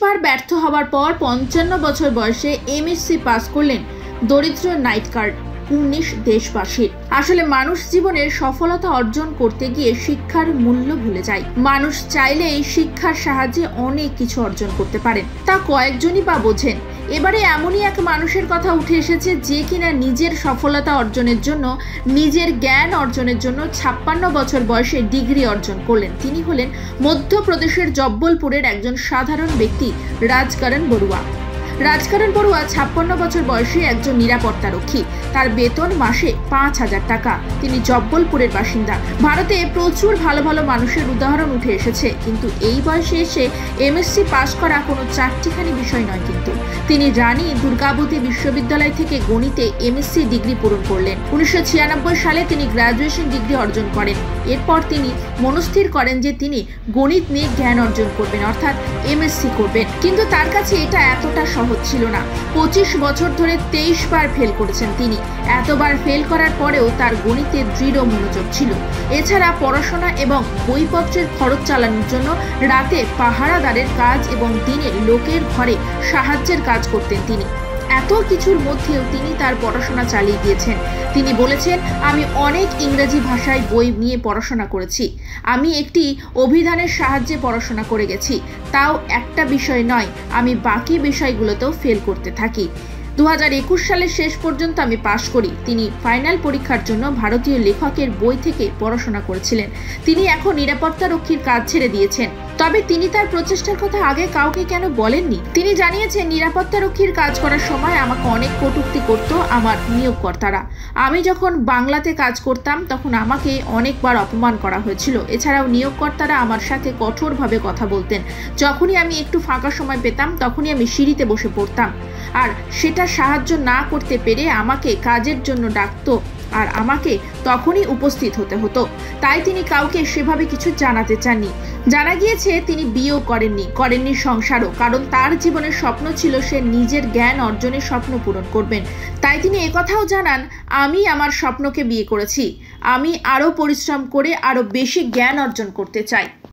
বার ব্যর্থ হওয়ার পর 55 বছর বয়সে এমএসসি পাস করলেন দরিদ্র নাইট গার্ড 19 দেশবাসীর। আসলে মানুষ জীবনের সফলতা অর্জন করতে গিয়ে শিক্ষার মূল্য ভুলে যায়। মানুষ চাইলে এই শিক্ষার সাহায্যে অনেক কিছু অর্জন করতে পারেন, তা কয়েকজনই বা বোঝেন। এবারে এমনই এক মানুষের কথা উঠে এসেছে যে কিনা নিজের সফলতা অর্জনের জন্য, নিজের জ্ঞান অর্জনের জন্য 56 বছর বয়সে ডিগ্রি অর্জন করলেন। তিনি হলেন মধ্যপ্রদেশের জব্বলপুরের একজন সাধারণ ব্যক্তি রাজকরণ বড়ুয়া। রাজকরণ বড়ুয়া 56 বছর বয়সী একজন নিরাপত্তারক্ষী। তার বেতন মাসে 5,000 টাকা। তিনি জব্বলপুরের বাসিন্দা। ভারতে প্রচুর ভালো ভালো মানুষের উদাহরণ উঠে এসেছে, কিন্তু এই বয়সে এসে এমএসসি পাস করা কোনো চারটিখানি বিষয় নয়। কিন্তু তিনি রানী দুর্গাবতী বিশ্ববিদ্যালয় থেকে গণিতে এমএসসি ডিগ্রি পূরণ করলেন। 1996 সালে তিনি গ্র্যাজুয়েশন ডিগ্রি অর্জন করেন। এরপর তিনি মনস্থির করেন যে তিনি গণিত নিয়ে জ্ঞান অর্জন করবেন, অর্থাৎ এমএসসি করবেন। কিন্তু তার কাছে এটা এতটা সহজ ছিল না। 25 বছর ধরে 23 বার ফেল করেছেন তিনি। এতবার ফেল করার পরেও তার গণিতে দৃঢ় মনোযোগ ছিল। এছাড়া পড়াশোনা এবং বইপত্রের খরচ চালানোর জন্য রাতে পাহারাদারের কাজ এবং দিনে লোকের ঘরে সাহায্যের কাজ করতেন তিনি। এত কিছুর মধ্যেও তিনি তার পড়াশোনা চালিয়ে গিয়েছেন। তিনি বলেছেন, আমি অনেক ইংরেজি ভাষায় বই নিয়ে পড়াশোনা করেছি। আমি একটি অভিধানের সাহায্যে পড়াশোনা করে গেছি। তাও একটা বিষয় নয়, আমি বাকি বিষয়গুলোতেও ফেল করতে থাকি। 2021 সালের শেষ পর্যন্ত আমি পাশ করি। তিনি ফাইনাল পরীক্ষার জন্য ভারতীয় লেখকের বই থেকে পড়াশোনা করেছিলেন। তিনি এখন নিরাপত্তারক্ষীর কাজ ছেড়ে দিয়েছেন। তবে তিনি তার প্রচেষ্টার কথা আগে কাউকে কেন বলেননি? তিনি জানিয়েছেন, নিরাপত্তারক্ষীর কাজ করার সময় আমাকে অনেক কটূক্তি করত আমার নিয়োগকর্তারা। আমি যখন বাংলাতে কাজ করতাম তখন আমাকে অনেকবার অপমান করা হয়েছিল। এছাড়াও নিয়োগকর্তারা আমার সাথে কঠোরভাবে কথা বলতেন। যখনই আমি একটু ফাঁকা সময় পেতাম তখনই আমি সিঁড়িতে বসে পড়তাম, আর সেটা সাহায্য না করতে পেরে আমাকে কাজের জন্য ডাকতো আর আমাকে তখনই উপস্থিত হতে হতো। তাই তিনি কাউকে সেভাবে কিছু জানাতে চাননি। জানা গিয়েছে তিনি বিয়েও করেননি সংসারও, কারণ তার জীবনের স্বপ্ন ছিল সে নিজের জ্ঞান অর্জনের স্বপ্ন পূরণ করবেন। তাই তিনি একথাও জানান, আমি আমার স্বপ্নকে বিয়ে করেছি। আমি আরও পরিশ্রম করে আরও বেশি জ্ঞান অর্জন করতে চাই।